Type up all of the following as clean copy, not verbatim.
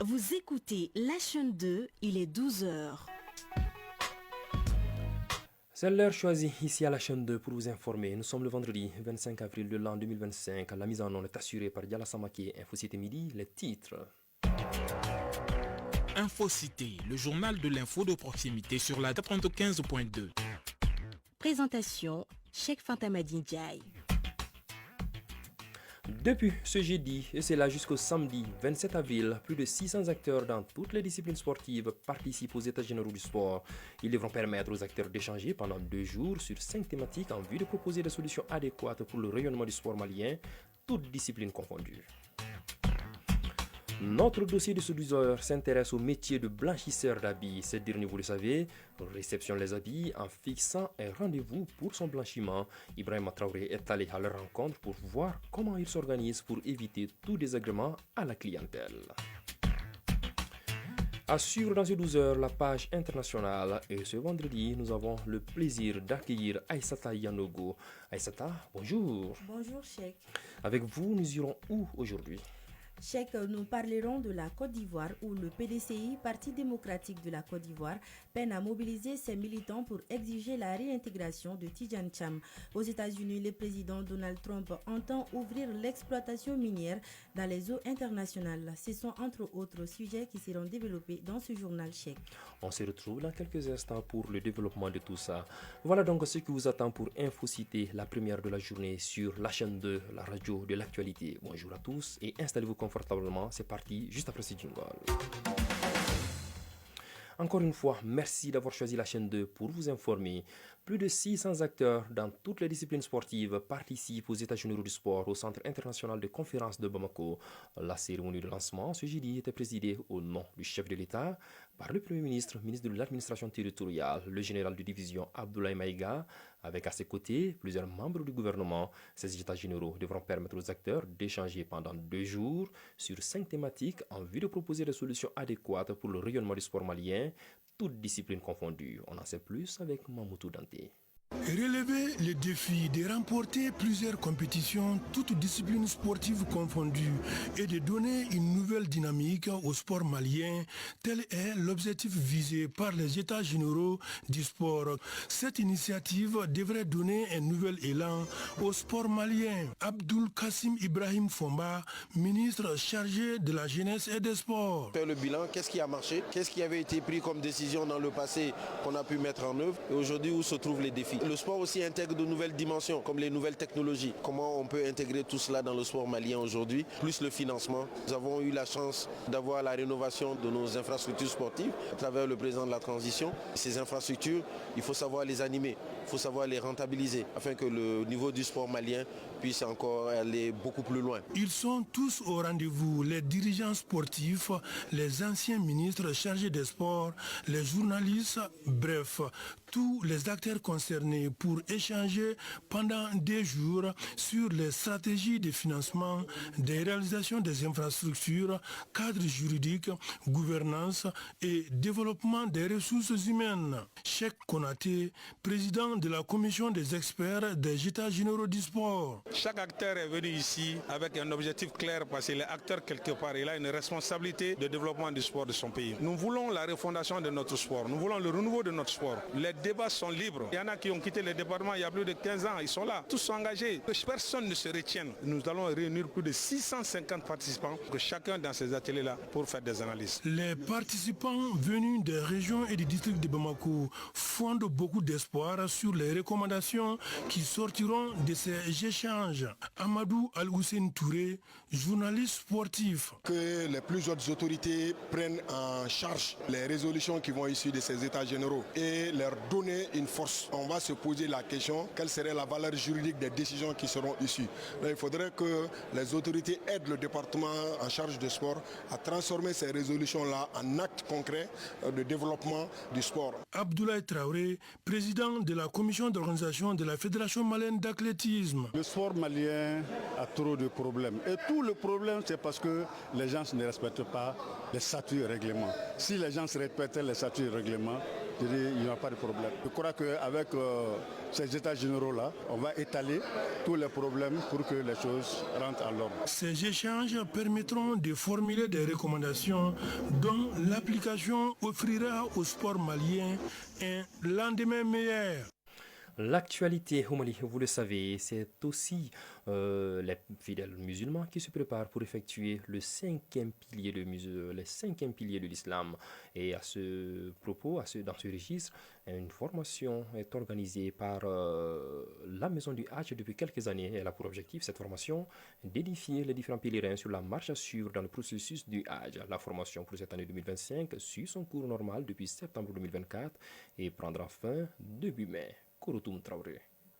Vous écoutez la chaîne 2, il est 12 heures. C'est l'heure choisie ici à la chaîne 2 pour vous informer. Nous sommes le vendredi 25 avril de l'an 2025. La mise en onde est assurée par Diala Samake. Infocité midi, les titres. Infocité, le journal de l'info de proximité sur la 95.2. Présentation, Cheikh Fantamadi Ndiaye. Depuis ce jeudi, et c'est là jusqu'au samedi 27 avril, plus de 600 acteurs dans toutes les disciplines sportives participent aux États généraux du sport. Ils devront permettre aux acteurs d'échanger pendant 2 jours sur 5 thématiques en vue de proposer des solutions adéquates pour le rayonnement du sport malien, toutes disciplines confondues. Notre dossier de ce 12 heures s'intéresse au métier de blanchisseur d'habits. Cette dernier, vous le savez, réceptionne les habits en fixant un rendez-vous pour son blanchiment. Ibrahim Traoré est allé à leur rencontre pour voir comment ils s'organisent pour éviter tout désagrément à la clientèle. À suivre dans ces 12 heures la page internationale et ce vendredi, nous avons le plaisir d'accueillir Aïssata Yanogo. Aïssata, bonjour. Bonjour Cheikh. Avec vous, nous irons où aujourd'hui ? Cheikh, nous parlerons de la Côte d'Ivoire où le PDCI, Parti démocratique de la Côte d'Ivoire, peine à mobiliser ses militants pour exiger la réintégration de Tidjane Cham. Aux États-Unis, le président Donald Trump entend ouvrir l'exploitation minière dans les eaux internationales. Ce sont entre autres sujets qui seront développés dans ce journal Cheikh. On se retrouve dans quelques instants pour le développement de tout ça. Voilà donc ce qui vous attend pour Infocité, la première de la journée sur la chaîne 2, la radio de l'actualité. Bonjour à tous et installez-vous confortablement, c'est parti juste après ce jingle. Encore une fois, merci d'avoir choisi la chaîne 2 pour vous informer. Plus de 600 acteurs dans toutes les disciplines sportives participent aux États généraux du sport au Centre international de conférences de Bamako. La cérémonie de lancement ce jeudi était présidée au nom du chef de l'État par le Premier ministre, ministre de l'administration territoriale, le général de division Abdoulaye Maïga, avec à ses côtés plusieurs membres du gouvernement. Ces États généraux devront permettre aux acteurs d'échanger pendant 2 jours sur 5 thématiques en vue de proposer des solutions adéquates pour le rayonnement du sport malien, toutes disciplines confondues. On en sait plus avec Mamoutou Dante. Relever le défi de remporter plusieurs compétitions, toutes disciplines sportives confondues, et de donner une nouvelle dynamique au sport malien, tel est l'objectif visé par les États généraux du sport. Cette initiative devrait donner un nouvel élan au sport malien. Abdoul Kassim Ibrahim Fomba, ministre chargé de la jeunesse et des sports. Faire le bilan, qu'est-ce qui a marché, qu'est-ce qui avait été pris comme décision dans le passé qu'on a pu mettre en œuvre, et aujourd'hui où se trouvent les défis. Le sport aussi intègre de nouvelles dimensions, comme les nouvelles technologies. Comment on peut intégrer tout cela dans le sport malien aujourd'hui, plus le financement. Nous avons eu la chance d'avoir la rénovation de nos infrastructures sportives à travers le président de la transition. Ces infrastructures, il faut savoir les animer, il faut savoir les rentabiliser, afin que le niveau du sport malien puisse encore aller beaucoup plus loin. Ils sont tous au rendez-vous, les dirigeants sportifs, les anciens ministres chargés des sports, les journalistes, bref, tous les acteurs concernés pour échanger pendant 2 jours sur les stratégies de financement, des réalisations des infrastructures, cadre juridique, gouvernance et développement des ressources humaines. Cheikh Konaté, président de la commission des experts des États généraux du sport. Chaque acteur est venu ici avec un objectif clair parce qu'il est acteur quelque part. Il a une responsabilité de développement du sport de son pays. Nous voulons la refondation de notre sport. Nous voulons le renouveau de notre sport. Les débats sont libres. Il y en a qui ont quitté les départements il y a plus de 15 ans. Ils sont là. Tous sont engagés. Que personne ne se retienne. Nous allons réunir plus de 650 participants, que chacun dans ces ateliers-là, pour faire des analyses. Les participants venus des régions et du district de Bamako fondent beaucoup d'espoir sur les recommandations qui sortiront de ces échanges. Amadou Al-Hussein Touré, journaliste sportif. Que les plus hautes autorités prennent en charge les résolutions qui vont issues de ces états généraux et leur donner une force. On va se poser la question, quelle serait la valeur juridique des décisions qui seront issues. Donc, il faudrait que les autorités aident le département en charge du sport à transformer ces résolutions-là en actes concrets de développement du sport. Abdoulaye Traoré, président de la commission d'organisation de la Fédération malienne d'athlétisme. Le sport malien a trop de problèmes. Et tout le problème, c'est parce que les gens ne respectent pas les statuts et règlements. Si les gens respectaient les statuts et règlements, je dis, il n'y aura pas de problème. Je crois qu'avec ces états généraux-là, on va étaler tous les problèmes pour que les choses rentrent en l'ordre. Ces échanges permettront de formuler des recommandations dont l'application offrira au sport malien un lendemain meilleur. L'actualité au Mali, vous le savez, c'est aussi les fidèles musulmans qui se préparent pour effectuer le cinquième pilier de l'islam. Et à ce propos, dans ce registre, une formation est organisée par la Maison du Hajj depuis quelques années. Elle a pour objectif, cette formation, d'édifier les différents pèlerins sur la marche à suivre dans le processus du Hajj. La formation pour cette année 2025 suit son cours normal depuis septembre 2024 et prendra fin début mai.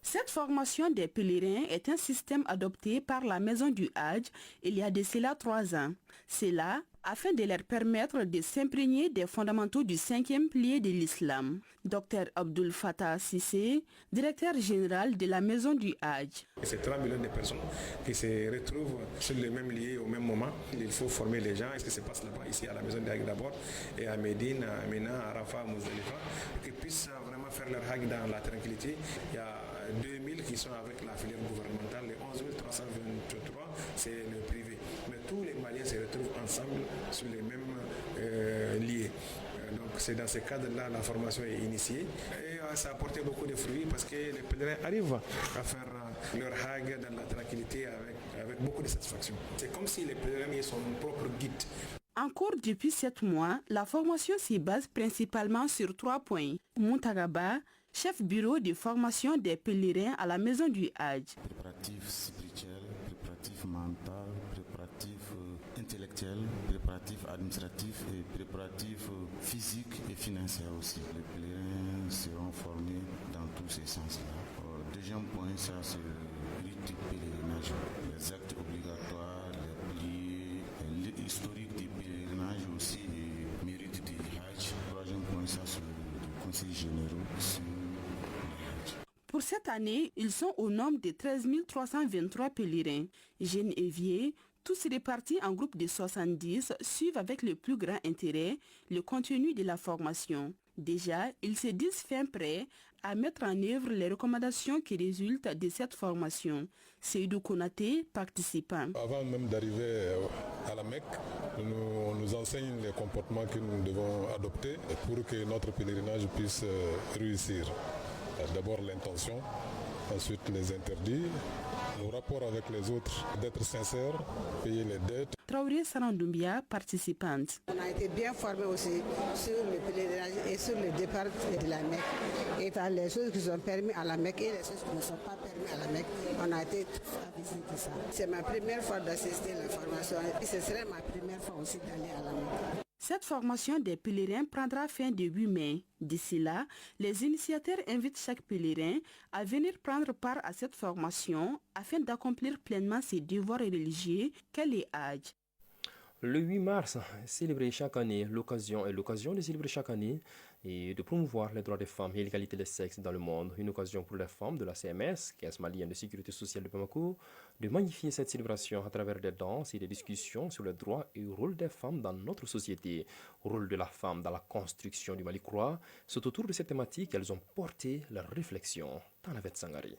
Cette formation des pèlerins est un système adopté par la Maison du Hajj il y a de cela 3 ans. C'est là afin de leur permettre de s'imprégner des fondamentaux du cinquième pilier de l'islam. Dr Abdul Fattah Sissé, directeur général de la Maison du Hajj. C'est 3 millions de personnes qui se retrouvent sur le même lieu au même moment. Il faut former les gens. Ce qui se passe là-bas, ici à la Maison du Hajj d'abord, et à Médine, à Mina, à Rafah, à Muzdalifa, qu'ils puissent vraiment faire leur Hajj dans la tranquillité. Il y a 2000 qui sont avec la filière gouvernementale, les 11 323, c'est le privé. Mais tous les Maliens se retrouvent ensemble sur les mêmes lieux. Donc c'est dans ce cadre-là la formation est initiée et ça a apporté beaucoup de fruits parce que les pèlerins arrivent à faire leur Hajj dans la tranquillité avec beaucoup de satisfaction. C'est comme si les pèlerins avaient son propre guide. En cours depuis 7 mois, la formation se base principalement sur 3 points. Moutagaba, chef bureau de formation des pèlerins à la Maison du Hajj. Préparatif spirituel, préparatif mental, préparatif intellectuel, préparatif administratif et préparatif physique et financier aussi. Les pèlerins seront formés dans tous ces sens-là. Deuxième point, ça c'est le rite du pèlerinage. Les actes obligatoires, les piliers, l'historique du pèlerinage aussi, les mérites du Hajj. Troisième point, ça c'est le conseil général sur le Hajj. Pour cette année, ils sont au nombre de 13 323 pèlerins. Jeunes et vieux, tous répartis en groupes de 70, suivent avec le plus grand intérêt le contenu de la formation. Déjà, ils se disent fin prêts à mettre en œuvre les recommandations qui résultent de cette formation. Seydou Konaté, participant. Avant même d'arriver à la Mecque, on nous enseigne les comportements que nous devons adopter pour que notre pèlerinage puisse réussir. D'abord l'intention, ensuite les interdits, nos rapports avec les autres, d'être sincères, payer les dettes. Traoré Sarandoumbia, participante. On a été bien formés aussi sur le pèlerinage et sur le départ de la Mecque. Et par les choses qui sont permises à la Mecque et les choses qui ne sont pas permises à la Mecque, on a été tous à visiter ça. C'est ma première fois d'assister à la formation et ce serait ma première fois aussi d'aller à la Mecque. Cette formation des pèlerins prendra fin le 8 mai. D'ici là, les initiateurs invitent chaque pèlerin à venir prendre part à cette formation afin d'accomplir pleinement ses devoirs religieux qu'est le Hajj. Le 8 mars est célébré chaque année. L'occasion de célébrer chaque année et de promouvoir les droits des femmes et l'égalité des sexes dans le monde. Une occasion pour les femmes de la CMS, Caisse malienne de sécurité sociale de Bamako, de magnifier cette célébration à travers des danses et des discussions sur les droits et le rôle des femmes dans notre société. Rôle de la femme dans la construction du Mali croix. C'est autour de cette thématique qu'elles ont porté leurs réflexions. Tanavet Sangari.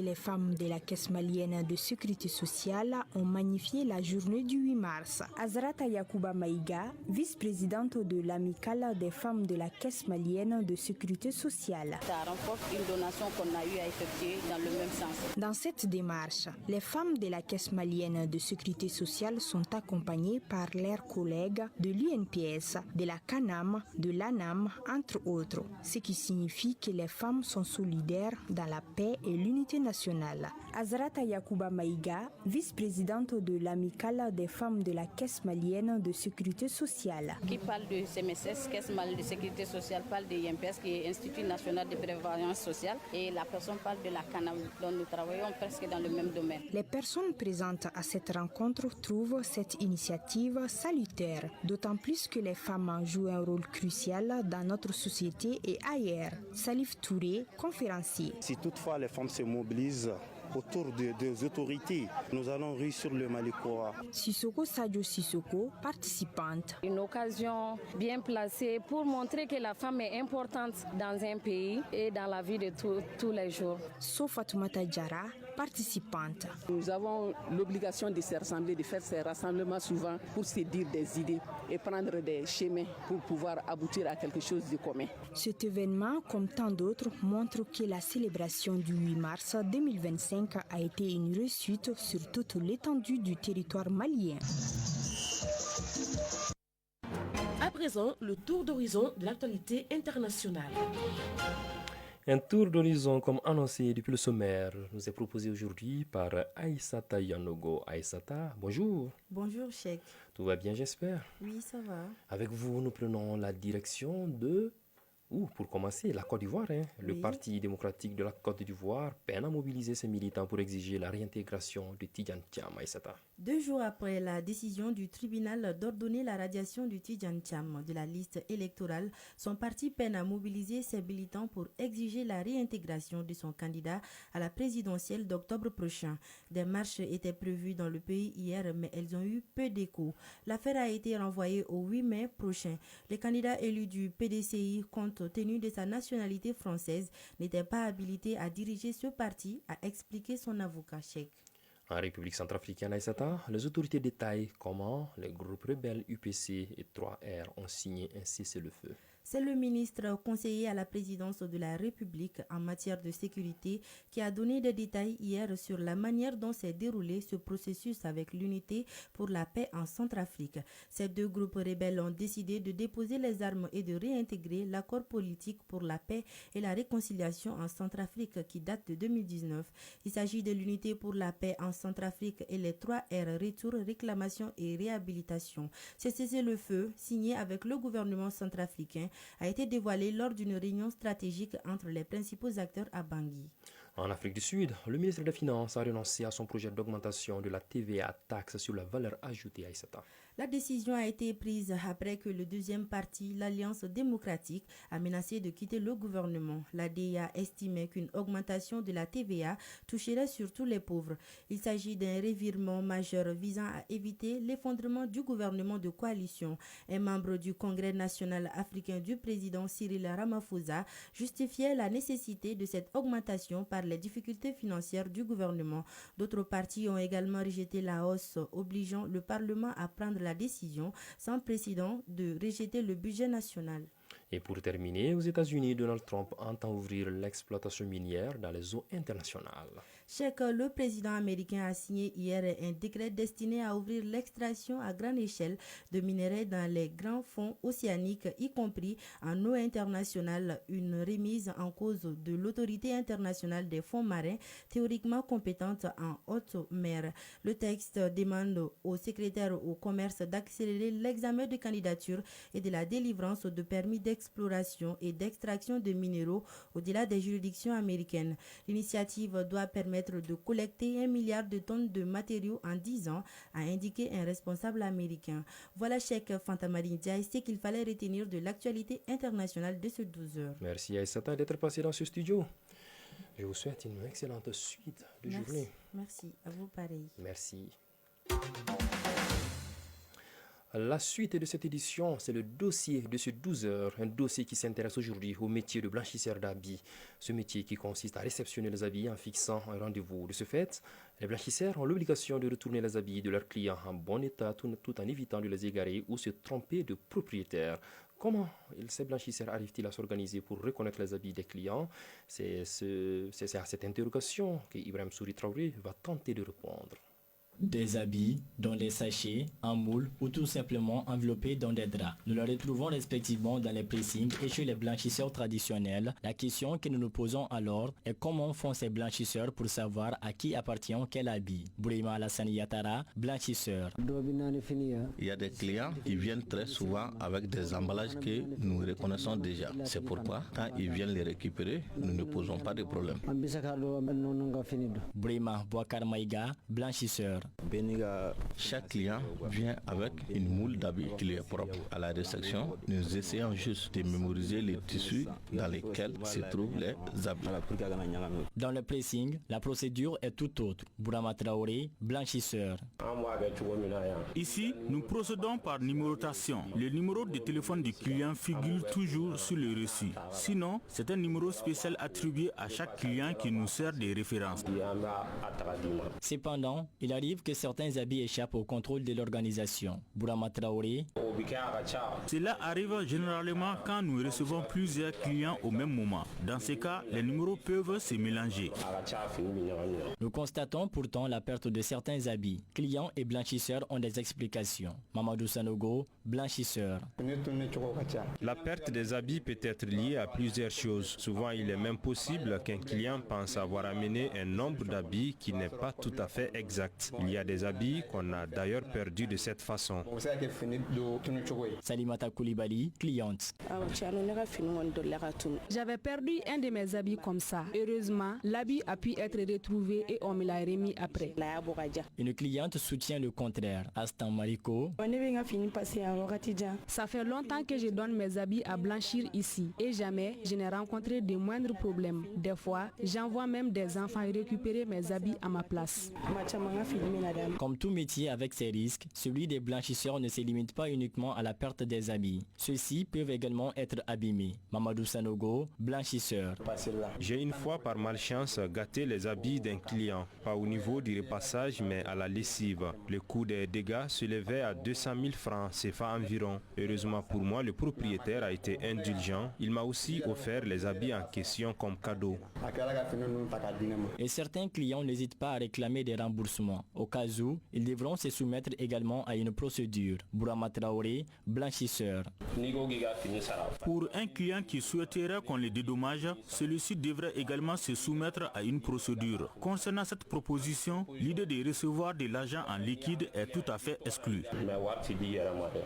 Les femmes de la Caisse malienne de sécurité sociale ont magnifié la journée du 8 mars. Azrata Yakuba Maïga, vice-présidente de l'amicale des femmes de la Caisse malienne de sécurité sociale. Ça renforce une donation qu'on a eu à effectuer dans le même sens. Dans cette démarche, les femmes de la Caisse malienne de sécurité sociale sont accompagnées par leurs collègues de l'UNPS, de la CANAM, de l'ANAM, entre autres, ce qui signifie que les femmes sont solidaires dans la paix et l'unité nationale. Azrata Yakuba Maïga, vice-présidente de l'amicale des femmes de la Caisse malienne de sécurité sociale. Qui parle de CMSS, Caisse malienne de sécurité sociale, parle de INPS, qui est Institut national de prévoyance sociale, et la personne parle de la CANAM, dont nous travaillons presque dans le même domaine. Les personnes présentes à cette rencontre trouvent cette initiative salutaire, d'autant plus que les femmes jouent un rôle crucial dans notre société et ailleurs. Salif Touré, conférencier. Si toutefois les femmes se mobilisent autour des autorités. Nous allons réussir le Malikoa. Sissoko Sadio Sissoko, participante. Une occasion bien placée pour montrer que la femme est importante dans un pays et dans la vie de tous les jours. Fatoumata Diarra, participante. Nous avons l'obligation de se rassembler, de faire ces rassemblements souvent pour se dire des idées et prendre des chemins pour pouvoir aboutir à quelque chose de commun. Cet événement, comme tant d'autres, montre que la célébration du 8 mars 2025 a été une réussite sur toute l'étendue du territoire malien. À présent, le tour d'horizon de l'actualité internationale. Un tour d'horizon comme annoncé depuis le sommaire nous est proposé aujourd'hui par Aïssata Yanogo. Aïssata, bonjour. Bonjour Cheikh. Tout va bien j'espère? Oui, ça va. Avec vous, nous prenons la direction de... pour commencer, la Côte d'Ivoire. Le Parti démocratique de la Côte d'Ivoire peine à mobiliser ses militants pour exiger la réintégration de Tidjane Thiam. Aïssata. 2 jours après la décision du tribunal d'ordonner la radiation de Tidjane Thiam de la liste électorale, son parti peine à mobiliser ses militants pour exiger la réintégration de son candidat à la présidentielle d'octobre prochain. Des marches étaient prévues dans le pays hier, mais elles ont eu peu d'écho. L'affaire a été renvoyée au 8 mai prochain. Le candidat élu du PDCI, compte tenu de sa nationalité française, n'était pas habilité à diriger ce parti, a expliqué son avocat Cheikh. En République centrafricaine, Aïssata, les autorités détaillent comment les groupes rebelles UPC et 3R ont signé un cessez-le-feu. C'est le ministre conseiller à la présidence de la République en matière de sécurité qui a donné des détails hier sur la manière dont s'est déroulé ce processus avec l'unité pour la paix en Centrafrique. Ces 2 groupes rebelles ont décidé de déposer les armes et de réintégrer l'accord politique pour la paix et la réconciliation en Centrafrique qui date de 2019. Il s'agit de l'unité pour la paix en Centrafrique et les 3R, retour, réclamation et réhabilitation. Ce cessez-le-feu, signé avec le gouvernement centrafricain, a été dévoilé lors d'une réunion stratégique entre les principaux acteurs à Bangui. En Afrique du Sud, le ministre des Finances a renoncé à son projet d'augmentation de la TVA, taxe sur la valeur ajoutée à Aïssata. La décision a été prise après que le deuxième parti, l'Alliance démocratique, a menacé de quitter le gouvernement. L'ADIA estimait qu'une augmentation de la TVA toucherait surtout les pauvres. Il s'agit d'un revirement majeur visant à éviter l'effondrement du gouvernement de coalition. Un membre du Congrès national africain du président Cyril Ramaphosa justifiait la nécessité de cette augmentation par les difficultés financières du gouvernement. D'autres partis ont également rejeté la hausse, obligeant le Parlement à prendre la décision sans précédent de rejeter le budget national. Et pour terminer, aux États-Unis, Donald Trump entend ouvrir l'exploitation minière dans les eaux internationales. Cheikh, le président américain a signé hier un décret destiné à ouvrir l'extraction à grande échelle de minerais dans les grands fonds océaniques, y compris en eau internationale, une remise en cause de l'autorité internationale des fonds marins, théoriquement compétente en haute mer. Le texte demande au secrétaire au commerce d'accélérer l'examen de candidature et de la délivrance de permis d'exploration et d'extraction de minéraux au-delà des juridictions américaines. L'initiative doit permettre de collecter 1 milliard de tonnes de matériaux en 10 ans, a indiqué un responsable américain. Voilà Cheikh Fantamarine Diaye, ce qu'il fallait retenir de l'actualité internationale de ce 12 heures. Merci Aïssata d'être passé dans ce studio. Je vous souhaite une excellente suite de journée. Merci, à vous pareil. Merci. La suite de cette édition, c'est le dossier de ce 12 heures, un dossier qui s'intéresse aujourd'hui au métier de blanchisseur d'habits. Ce métier qui consiste à réceptionner les habits en fixant un rendez-vous. De ce fait, les blanchisseurs ont l'obligation de retourner les habits de leurs clients en bon état tout en évitant de les égarer ou se tromper de propriétaire. Comment ces blanchisseurs arrivent-ils à s'organiser pour reconnaître les habits des clients? C'est à cette interrogation que Ibrahim Souri Traoré va tenter de répondre. Des habits, dans des sachets, en moule ou tout simplement enveloppés dans des draps. Nous les retrouvons respectivement dans les pressings et chez les blanchisseurs traditionnels. La question que nous nous posons alors est comment font ces blanchisseurs pour savoir à qui appartient quel habit. Bourima Alassane Yatara, blanchisseur. Il y a des clients qui viennent très souvent avec des emballages que nous reconnaissons déjà. C'est pourquoi quand ils viennent les récupérer, nous ne posons pas de problème. Bourima Bouakar Maïga, blanchisseur. Chaque client vient avec une moule d'habits qui lui est propre. À la réception, nous essayons juste de mémoriser les tissus dans lesquels se trouvent les habits. Dans le pressing, la procédure est tout autre. Bourama Traoré, blanchisseur. Ici, nous procédons par numérotation. Le numéro de téléphone du client figure toujours sur le reçu. Sinon, c'est un numéro spécial attribué à chaque client qui nous sert de référence. Cependant, il arrive que certains habits échappent au contrôle de l'organisation. Bourama Traoré. Cela arrive généralement quand nous recevons plusieurs clients au même moment. Dans ces cas, les numéros peuvent se mélanger. Nous constatons pourtant la perte de certains habits. Clients et blanchisseurs ont des explications. Mamadou Sanogo, blanchisseur. La perte des habits peut être liée à plusieurs choses. Souvent, il est même possible qu'un client pense avoir amené un nombre d'habits qui n'est pas tout à fait exact. Il y a des habits qu'on a d'ailleurs perdus de cette façon. Salimata Koulibaly, cliente. J'avais perdu un de mes habits comme ça. Heureusement, l'habit a pu être retrouvé et on me l'a remis après. Une cliente soutient le contraire. Astan Mariko. Ça fait longtemps que je donne mes habits à blanchir ici et jamais je n'ai rencontré de moindres problèmes. Des fois, j'envoie même des enfants récupérer mes habits à ma place. Comme tout métier avec ses risques, celui des blanchisseurs ne se limite pas uniquement à la perte des habits. Ceux-ci peuvent également être abîmés. Mamadou Sanogo, blanchisseur. J'ai une fois par malchance gâté les habits d'un client, pas au niveau du repassage mais à la lessive. Le coût des dégâts s'élevait à 200 000 francs CFA environ. Heureusement pour moi, le propriétaire a été indulgent. Il m'a aussi offert les habits en question comme cadeau. Et certains clients n'hésitent pas à réclamer des remboursements. Au cas où, ils devront se soumettre également à une procédure. Bourama Traoré, blanchisseur. Pour un client qui souhaiterait qu'on le dédommage, celui-ci devrait également se soumettre à une procédure. Concernant cette proposition, l'idée de recevoir de l'argent en liquide est tout à fait exclue.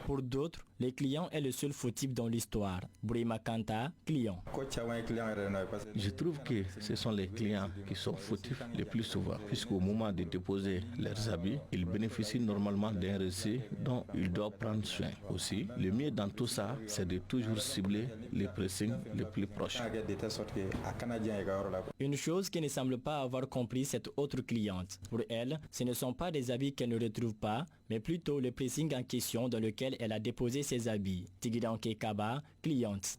Pour d'autres, les clients est le seul fautif dans l'histoire. Bourima Kanta, client. Je trouve que ce sont les clients qui sont fautifs le plus souvent, puisqu'au moment de déposer leurs habits, ils bénéficient normalement d'un reçu dont ils doivent prendre soin. Aussi, le mieux dans tout ça, c'est de toujours cibler les pressings les plus proches. Une chose qui ne semble pas avoir compris cette autre cliente. Pour elle, ce ne sont pas des habits qu'elle ne retrouve pas, mais plutôt le pressing en question dans lequel elle a déposé ses habits. Tigidanke Kaba, cliente.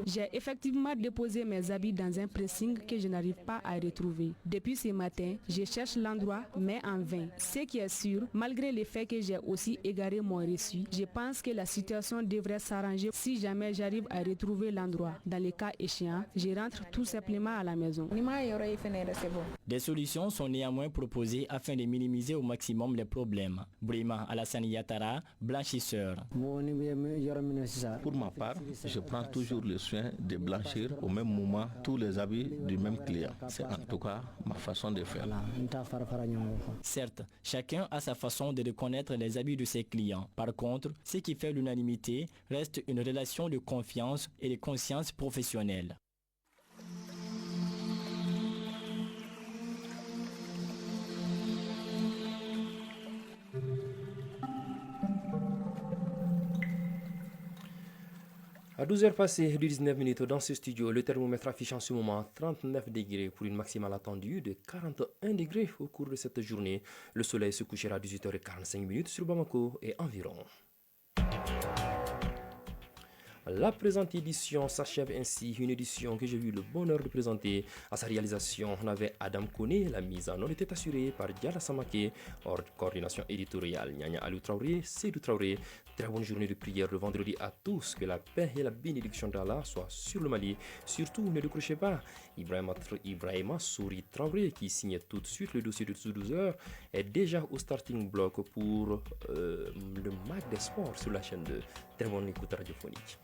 J'ai effectivement déposé mes habits dans un pressing que je n'arrive pas à retrouver. Depuis ce matin, je cherche l'endroit, mais en vain. Ce qui est sûr, malgré le fait que j'ai aussi égaré mon reçu, je pense que la situation devrait s'arranger si jamais j'arrive à retrouver l'endroit. Dans les cas échéants, je rentre tout simplement à la maison. Des solutions sont néanmoins proposées afin de minimiser au maximum les problèmes. Brima Alassane Yatara, blanchisseur. Pour ma part, je prends toujours le soin de blanchir au même moment tous les habits du même client. C'est en tout cas ma façon de faire. Certes, chacun a sa façon de reconnaître les habits de ses clients. Par contre, ce qui fait l'unanimité reste une relation de confiance et de conscience professionnelle. À 12h passées de 19 minutes dans ce studio, le thermomètre affiche en ce moment 39 degrés pour une maximale attendue de 41 degrés au cours de cette journée. Le soleil se couchera à 18h45 sur Bamako et environ. La présente édition s'achève ainsi, une édition que j'ai eu le bonheur de présenter. À sa réalisation, on avait Adam Kone, la mise en onde était assurée par Diala Samake, coordination éditoriale Nyanya Alou Traoré, Seydou Traoré. Très bonne journée de prière le vendredi à tous, que la paix et la bénédiction d'Allah soient sur le Mali. Surtout, ne décrochez pas, Ibrahima Souri Traoré, qui signe tout de suite le dossier de 12h, est déjà au starting block pour le MAC des sports sur la chaîne de Très bonne écoute radiophonique.